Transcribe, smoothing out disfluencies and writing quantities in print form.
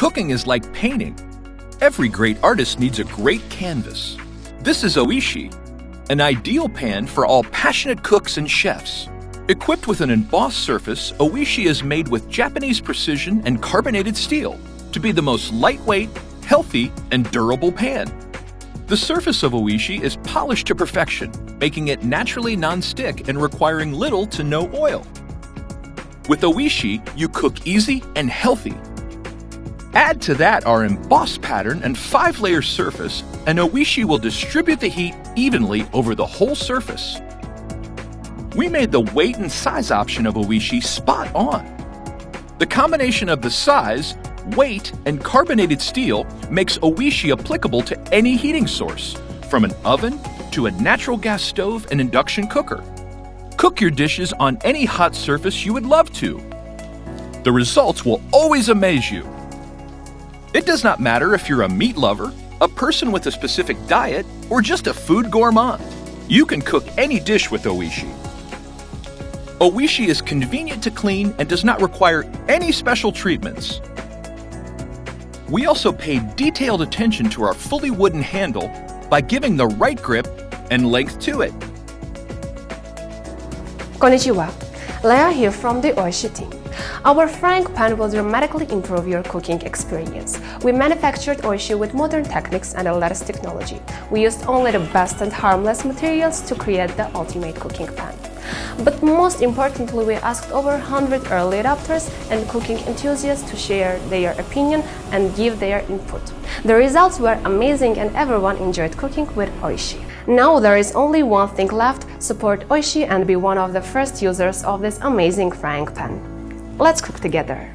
Cooking is like painting. Every great artist needs a great canvas. This is Oishi, an ideal pan for all passionate cooks and chefs. Equipped with an embossed surface, Oishi is made with Japanese precision and carbonated steel to be the most lightweight, healthy, and durable pan. The surface of Oishi is polished to perfection, making it naturally non-stick and requiring little to no oil. With Oishi, you cook easy and healthy. Add to that our embossed pattern and 5-layer surface, and Oishi will distribute the heat evenly over the whole surface. We made the weight and size option of Oishi spot on. The combination of the size, weight, and carbonated steel makes Oishi applicable to any heating source, from an oven to a natural gas stove and induction cooker. Cook your dishes on any hot surface you would love to. The results will always amaze you. It does not matter if you're a meat lover, a person with a specific diet, or just a food gourmand. You can cook any dish with Oishi. Oishi is convenient to clean and does not require any special treatments. We also pay detailed attention to our fully wooden handle by giving the right grip and length to it. Konnichiwa, Leah here from the Oishi team. Our frying pan will dramatically improve your cooking experience. We manufactured Oishi with modern techniques and the latest technology. We used only the best and harmless materials to create the ultimate cooking pan. But most importantly, we asked over 100 early adopters and cooking enthusiasts to share their opinion and give their input. The results were amazing and everyone enjoyed cooking with Oishi. Now there is only one thing left: support Oishi and be one of the first users of this amazing frying pan. Let's cook together!